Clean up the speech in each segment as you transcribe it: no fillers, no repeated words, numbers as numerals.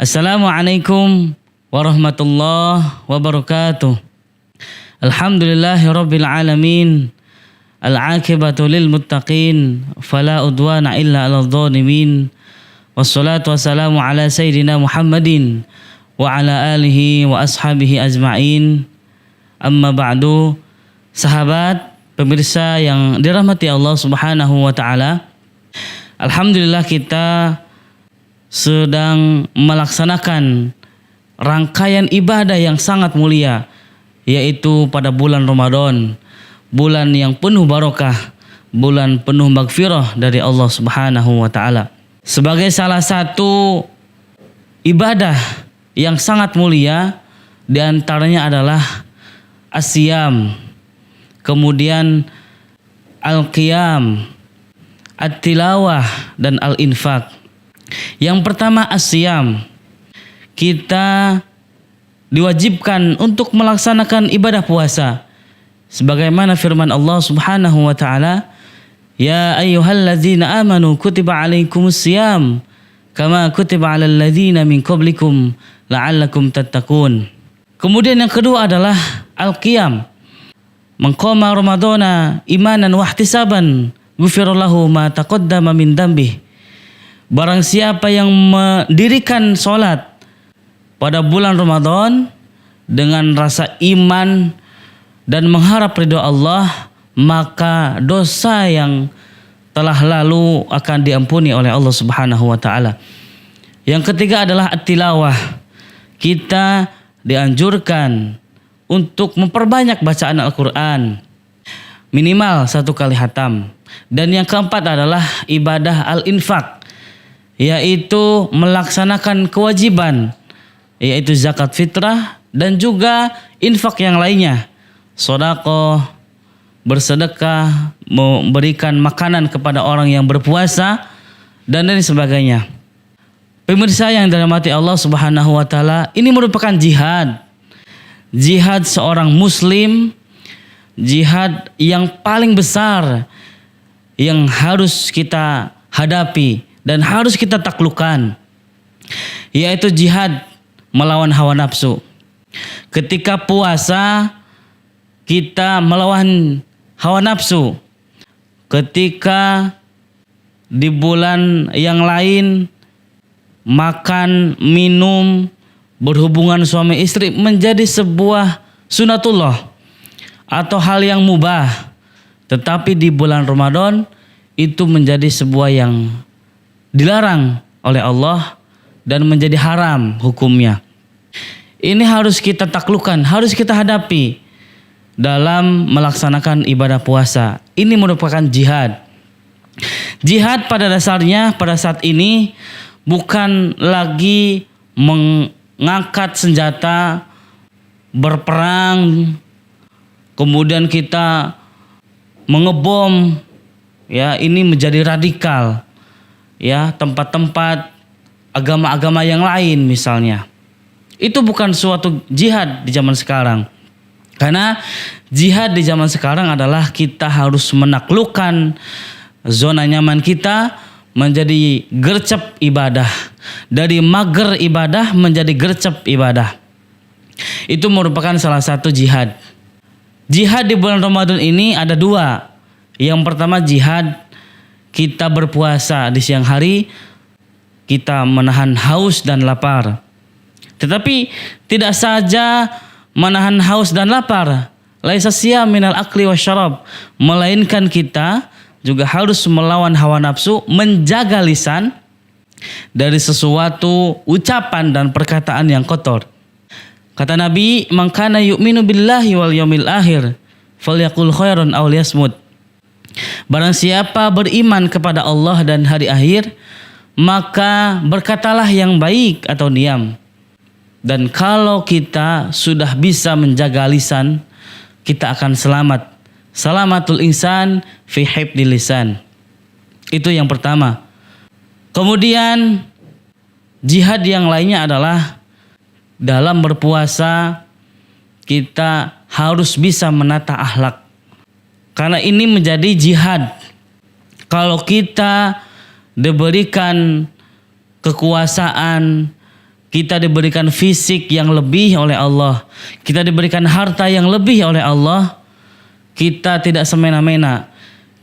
Assalamualaikum warahmatullahi wabarakatuh. Alhamdulillahirabbil alamin. Al-'aqibatu lil muttaqin, fala udwana illa 'alal zalimin. Wassalatu wassalamu ala sayyidina Muhammadin wa ala alihi wa ashabihi ajma'in. Amma ba'du. Sahabat, pemirsa yang dirahmati Allah Subhanahu wa taala. Alhamdulillah kita sedang melaksanakan rangkaian ibadah yang sangat mulia, yaitu pada bulan Ramadan, bulan yang penuh barokah, bulan penuh maghfirah dari Allah Subhanahu wa taala. Sebagai salah satu ibadah yang sangat mulia, di antaranya adalah as-siyam, kemudian al-qiyam, at-tilawah, dan al-infaq. Yang pertama as-siyam. Kita diwajibkan untuk melaksanakan ibadah puasa sebagaimana firman Allah Subhanahu wa taala, ya ayyuhalladzina amanu kutiba alaikumus siyam kama kutiba alal ladzina min qablikum la'allakum tattaqun. Kemudian yang kedua adalah al-qiyam. Man qama ramadhana imanan wa ihtisaban ghufira lahu ma taqaddama min dhanbihi. Barang siapa yang mendirikan sholat pada bulan Ramadan dengan rasa iman dan mengharap ridho Allah, maka dosa yang telah lalu akan diampuni oleh Allah Subhanahu wa taala. Yang ketiga adalah at-tilawah. Kita dianjurkan untuk memperbanyak bacaan Al-Quran, minimal 1 kali khatam. Dan yang keempat adalah ibadah al-infaq, yaitu melaksanakan kewajiban, yaitu zakat fitrah dan juga infak yang lainnya, sedekah, bersedekah, memberikan makanan kepada orang yang berpuasa, dan lain sebagainya. Pemirsa yang dirahmati Allah Subhanahu wa taala, ini merupakan jihad. Jihad seorang muslim, jihad yang paling besar yang harus kita hadapi dan harus kita taklukkan, yaitu jihad melawan hawa nafsu. Ketika puasa kita melawan hawa nafsu, ketika di bulan yang lain makan, minum, berhubungan suami istri menjadi sebuah sunatullah atau hal yang mubah, tetapi di bulan Ramadan itu menjadi sebuah yang dilarang oleh Allah dan menjadi haram hukumnya. Ini harus kita taklukkan, harus kita hadapi dalam melaksanakan ibadah puasa. Ini merupakan jihad. Jihad pada dasarnya pada saat ini bukan lagi mengangkat senjata, berperang, kemudian kita mengebom, ya, ini menjadi radikal. Ya, tempat-tempat agama-agama yang lain misalnya. Itu bukan suatu jihad di zaman sekarang. Karena jihad di zaman sekarang adalah kita harus menaklukkan zona nyaman kita menjadi gercep ibadah. Dari mager ibadah menjadi gercep ibadah. Itu merupakan salah satu jihad. Jihad di bulan Ramadan ini ada 2. Yang pertama jihad kita berpuasa di siang hari, kita menahan haus dan lapar. Tetapi tidak saja menahan haus dan lapar, laisa siyam minal akli wasyarab, melainkan kita juga harus melawan hawa nafsu, menjaga lisan dari sesuatu ucapan dan perkataan yang kotor. Kata Nabi, "Man kana yu'minu billahi wal yaumil akhir, falyaqul khairan aw liyasmut." Barang siapa beriman kepada Allah dan hari akhir, maka berkatalah yang baik atau diam. Dan kalau kita sudah bisa menjaga lisan, kita akan selamat. Salamatul insan fi hifdil lisan. Itu yang pertama. Kemudian jihad yang lainnya adalah dalam berpuasa kita harus bisa menata akhlak. Karena ini menjadi jihad. Kalau kita diberikan kekuasaan, kita diberikan fisik yang lebih oleh Allah, kita diberikan harta yang lebih oleh Allah, kita tidak semena-mena,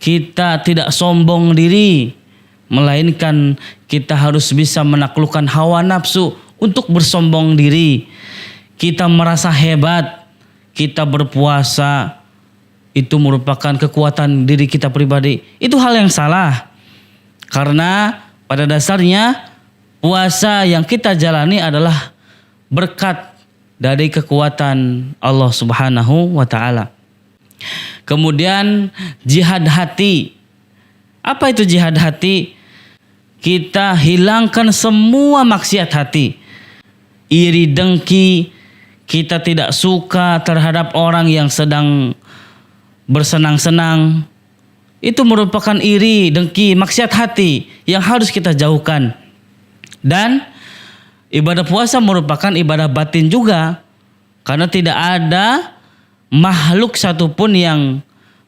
kita tidak sombong diri, melainkan kita harus bisa menaklukkan hawa nafsu untuk bersombong diri. Kita merasa hebat, kita berpuasa, itu merupakan kekuatan diri kita pribadi. Itu hal yang salah. Karena pada dasarnya puasa yang kita jalani adalah berkat dari kekuatan Allah Subhanahu wa taala. Kemudian jihad hati. Apa itu jihad hati? Kita hilangkan semua maksiat hati. Iri dengki, kita tidak suka terhadap orang yang sedang bersenang-senang. Itu merupakan iri, dengki, maksiat hati yang harus kita jauhkan. Dan ibadah puasa merupakan ibadah batin juga, karena tidak ada makhluk satupun yang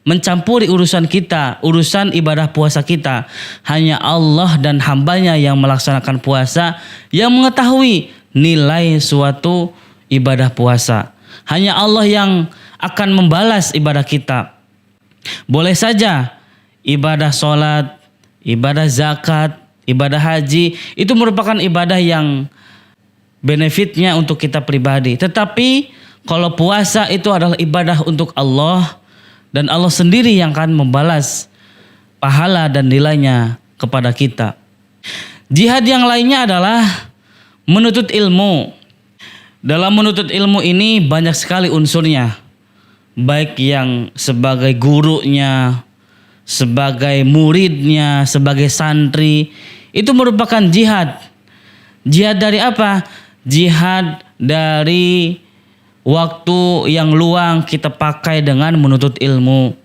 mencampuri urusan kita, urusan ibadah puasa kita. Hanya Allah dan hambanya yang melaksanakan puasa, yang mengetahui nilai suatu ibadah puasa. Hanya Allah yang akan membalas ibadah kita. Boleh saja ibadah sholat, ibadah zakat, ibadah haji itu merupakan ibadah yang benefitnya untuk kita pribadi. Tetapi kalau puasa itu adalah ibadah untuk Allah, dan Allah sendiri yang akan membalas pahala dan nilainya kepada kita. Jihad yang lainnya adalah menuntut ilmu. Dalam menuntut ilmu ini banyak sekali unsurnya. Baik yang sebagai gurunya, sebagai muridnya, sebagai santri, itu merupakan jihad. Jihad dari apa? Jihad dari waktu yang luang kita pakai dengan menuntut ilmu.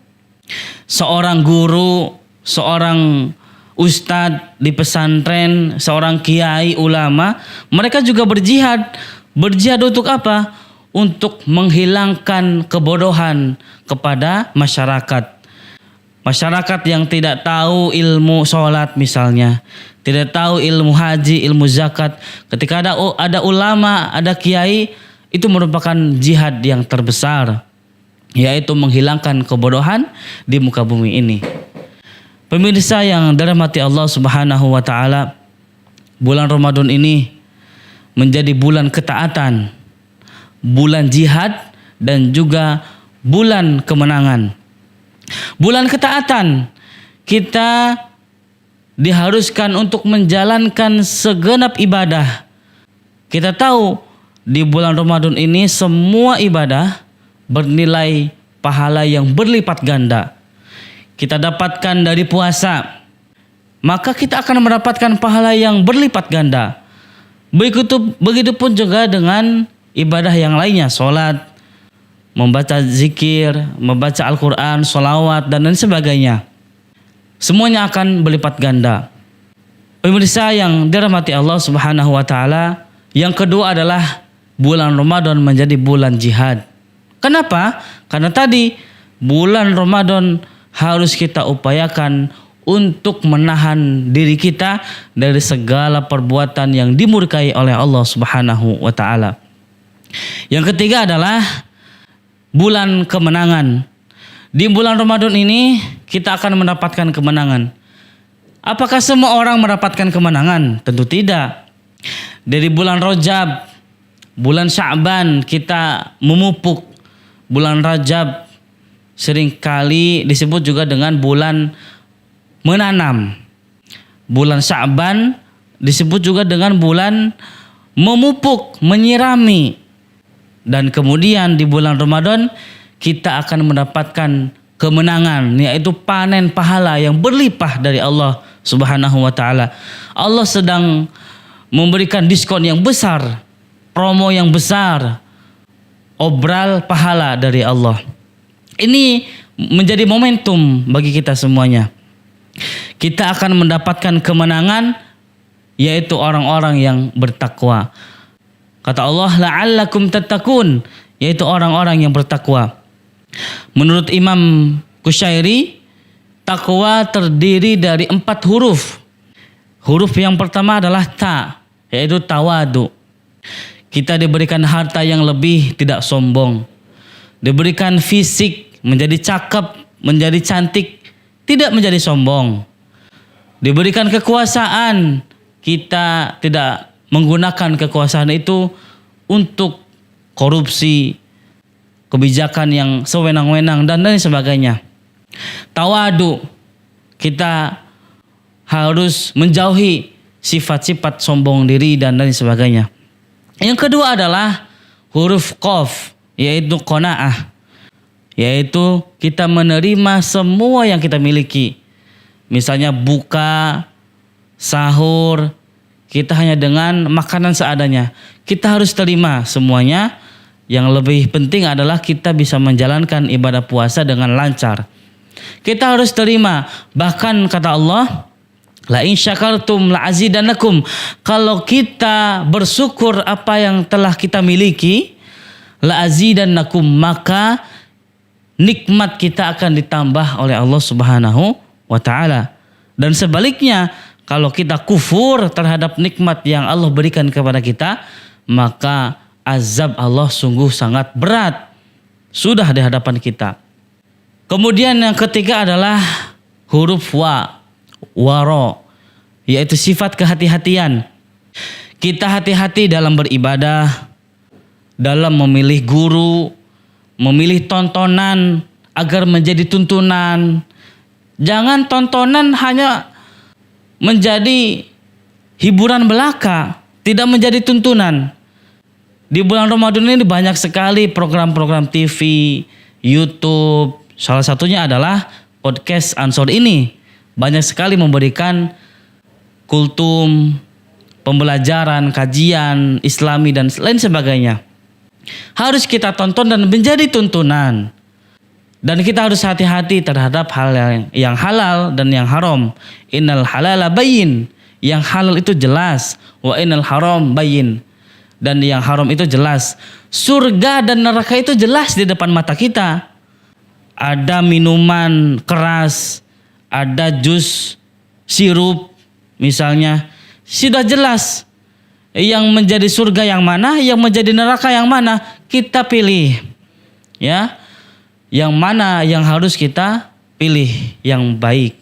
Seorang guru, seorang ustadz di pesantren, seorang kiai ulama, mereka juga berjihad. Berjihad untuk apa? Untuk menghilangkan kebodohan kepada masyarakat. Masyarakat yang tidak tahu ilmu sholat misalnya, tidak tahu ilmu haji, ilmu zakat. Ketika ada ulama, ada kiai, itu merupakan jihad yang terbesar, yaitu menghilangkan kebodohan di muka bumi ini. Pemirsa yang dirahmati Allah Subhanahu wa taala, bulan Ramadan ini menjadi bulan ketaatan, bulan jihad, dan juga bulan kemenangan. Bulan ketaatan, kita diharuskan untuk menjalankan segenap ibadah. Kita tahu di bulan Ramadan ini semua ibadah bernilai pahala yang berlipat ganda. Kita dapatkan dari puasa, maka kita akan mendapatkan pahala yang berlipat ganda. Begitupun juga dengan ibadah yang lainnya, sholat, membaca zikir, membaca Al-Quran, sholawat, dan lain sebagainya. Semuanya akan berlipat ganda. Pemirsa yang dirahmati Allah Subhanahu wa taala, yang kedua adalah bulan Ramadan menjadi bulan jihad. Kenapa? Karena tadi bulan Ramadan harus kita upayakan untuk menahan diri kita dari segala perbuatan yang dimurkai oleh Allah Subhanahu wa taala. Yang ketiga adalah bulan kemenangan. Di bulan Ramadan ini kita akan mendapatkan kemenangan. Apakah semua orang mendapatkan kemenangan? Tentu tidak. Dari bulan Rajab, bulan Sya'ban kita memupuk. Bulan Rajab seringkali disebut juga dengan bulan menanam. Bulan Sya'ban disebut juga dengan bulan memupuk, menyirami. Dan kemudian di bulan Ramadan kita akan mendapatkan kemenangan, yaitu panen pahala yang berlimpah dari Allah Subhanahu wa taala. Allah sedang memberikan diskon yang besar, promo yang besar, obral pahala dari Allah. Ini menjadi momentum bagi kita semuanya. Kita akan mendapatkan kemenangan, yaitu orang-orang yang bertakwa. Kata Allah, la'allakum tattaqun, yaitu orang-orang yang bertakwa. Menurut Imam Qushairi, takwa terdiri dari 4 huruf. Huruf yang pertama adalah ta, yaitu tawadu. Kita diberikan harta yang lebih, tidak sombong. Diberikan fisik, menjadi cakep, menjadi cantik, tidak menjadi sombong. Diberikan kekuasaan, kita tidak menggunakan kekuasaan itu untuk korupsi, kebijakan yang sewenang-wenang dan lain sebagainya. Tawadu, kita harus menjauhi sifat-sifat sombong diri dan lain sebagainya. Yang kedua adalah huruf qaf, yaitu qanaah, yaitu kita menerima semua yang kita miliki. Misalnya buka, sahur, kita hanya dengan makanan seadanya. Kita harus terima semuanya. Yang lebih penting adalah kita bisa menjalankan ibadah puasa dengan lancar. Kita harus terima. Bahkan kata Allah, la in syakartum la azidannakum. Kalau kita bersyukur apa yang telah kita miliki, la azidannakum, maka nikmat kita akan ditambah oleh Allah Subhanahu wa taala. Dan sebaliknya, kalau kita kufur terhadap nikmat yang Allah berikan kepada kita, maka azab Allah sungguh sangat berat sudah di hadapan kita. Kemudian yang ketiga adalah huruf waro, yaitu sifat kehati-hatian. Kita hati-hati dalam beribadah, dalam memilih guru, memilih tontonan agar menjadi tuntunan. Jangan tontonan hanya menjadi hiburan belaka, tidak menjadi tuntunan. Di bulan Ramadan ini banyak sekali program-program TV, YouTube. Salah satunya adalah podcast Ansor ini. Banyak sekali memberikan kultum, pembelajaran, kajian Islami dan lain sebagainya. Harus kita tonton dan menjadi tuntunan. Dan kita harus hati-hati terhadap hal yang halal dan yang haram. Innal halala bayyin. Yang halal itu jelas. Wa innal haram bayyin. Dan yang haram itu jelas. Surga dan neraka itu jelas di depan mata kita. Ada minuman keras, ada jus sirup misalnya. Sudah jelas yang menjadi surga yang mana, yang menjadi neraka yang mana, kita pilih. Ya. Yang mana yang harus kita pilih yang baik.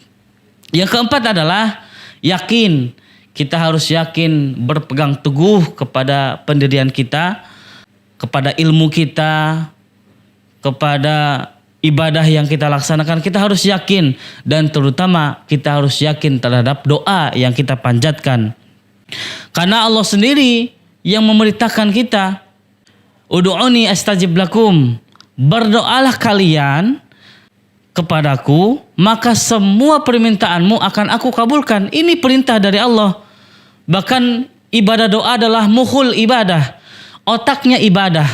Yang keempat adalah yakin. Kita harus yakin, berpegang teguh kepada pendirian kita, kepada ilmu kita, kepada ibadah yang kita laksanakan. Kita harus yakin, dan terutama kita harus yakin terhadap doa yang kita panjatkan. Karena Allah sendiri yang memerintahkan kita, ud'uni astajib lakum, berdoalah kalian kepadaku, maka semua permintaanmu akan aku kabulkan. Ini perintah dari Allah. Bahkan ibadah doa adalah mukhul ibadah, otaknya ibadah.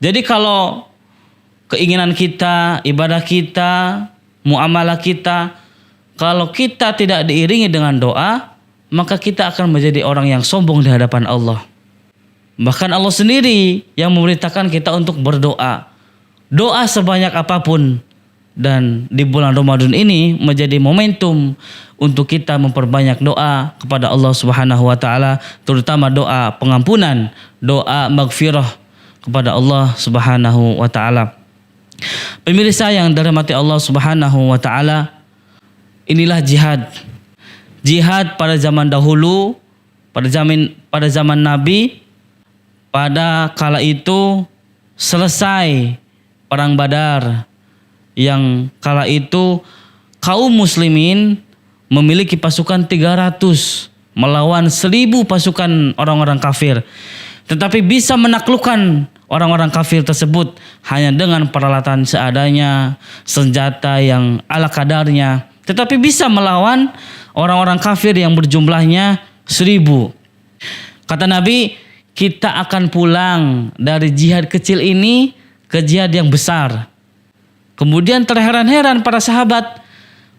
Jadi kalau keinginan kita, ibadah kita, muamalah kita, kalau kita tidak diiringi dengan doa, maka kita akan menjadi orang yang sombong di hadapan Allah. Bahkan Allah sendiri yang memerintahkan kita untuk berdoa. Doa sebanyak apapun. Dan di bulan Ramadan ini menjadi momentum untuk kita memperbanyak doa kepada Allah Subhanahu wa taala, terutama doa pengampunan, doa maghfirah kepada Allah Subhanahu wa taala. Pemirsa yang dirahmati Allah Subhanahu wa taala, inilah jihad. Jihad pada zaman dahulu, pada zaman Nabi, pada kala itu selesai perang Badar, yang kala itu kaum muslimin memiliki pasukan 300 melawan 1000 pasukan orang-orang kafir. Tetapi bisa menaklukkan orang-orang kafir tersebut hanya dengan peralatan seadanya, senjata yang ala kadarnya. Tetapi bisa melawan orang-orang kafir yang berjumlahnya 1000. Kata Nabi, kita akan pulang dari jihad kecil ini ke jihad yang besar. Kemudian terheran-heran para sahabat,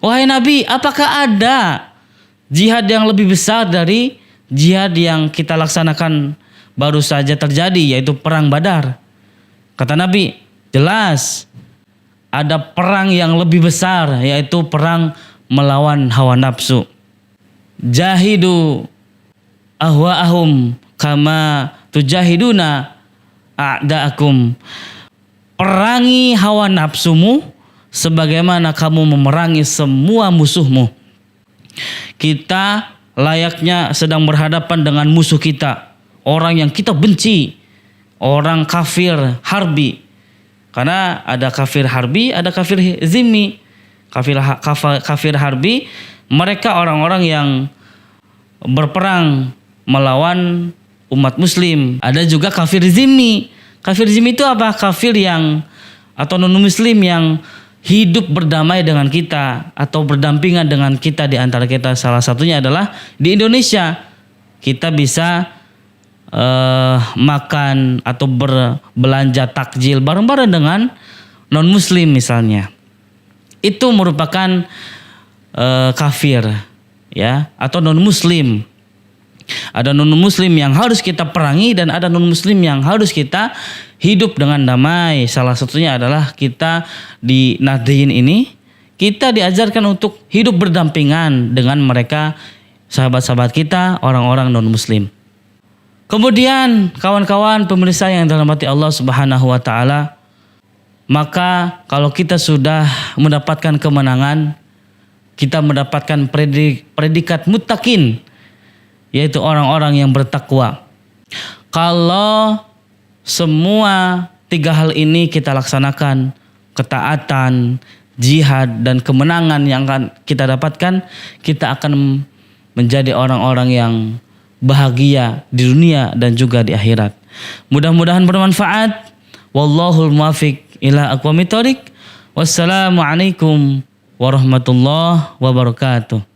wahai Nabi, apakah ada jihad yang lebih besar dari jihad yang kita laksanakan baru saja terjadi, yaitu perang Badar? Kata Nabi, jelas ada perang yang lebih besar, yaitu perang melawan hawa nafsu. Jahidu ahwa'ahum kama tujahiduna a'da'akum. Perangi hawa nafsumu sebagaimana kamu memerangi semua musuhmu. Kita layaknya sedang berhadapan dengan musuh kita, orang yang kita benci, orang kafir harbi. Karena ada kafir harbi, ada kafir zimmi. Kafir harbi, mereka orang-orang yang berperang melawan umat muslim. Ada juga kafir zimmi. Kafir zimmi itu apa? Kafir yang atau non-muslim yang hidup berdamai dengan kita atau berdampingan dengan kita di antara kita. Salah satunya adalah di Indonesia. Kita bisa makan atau berbelanja takjil bareng-bareng dengan non-muslim misalnya. Itu merupakan kafir, ya, atau non-muslim. Ada non-muslim yang harus kita perangi dan ada non-muslim yang harus kita hidup dengan damai. Salah satunya adalah kita di Nahdien ini, kita diajarkan untuk hidup berdampingan dengan mereka, sahabat-sahabat kita, orang-orang non-muslim. Kemudian kawan-kawan pemirsa yang dirahmati Allah Subhanahu wa taala, maka kalau kita sudah mendapatkan kemenangan, kita mendapatkan predikat muttaqin, yaitu orang-orang yang bertakwa. Kalau semua 3 hal ini kita laksanakan, ketaatan, jihad, dan kemenangan yang akan kita dapatkan, kita akan menjadi orang-orang yang bahagia di dunia dan juga di akhirat. Mudah-mudahan bermanfaat. Wallahul muwaffiq ila aqwamit thoriq. Wassalamualaikum warahmatullahi wabarakatuh.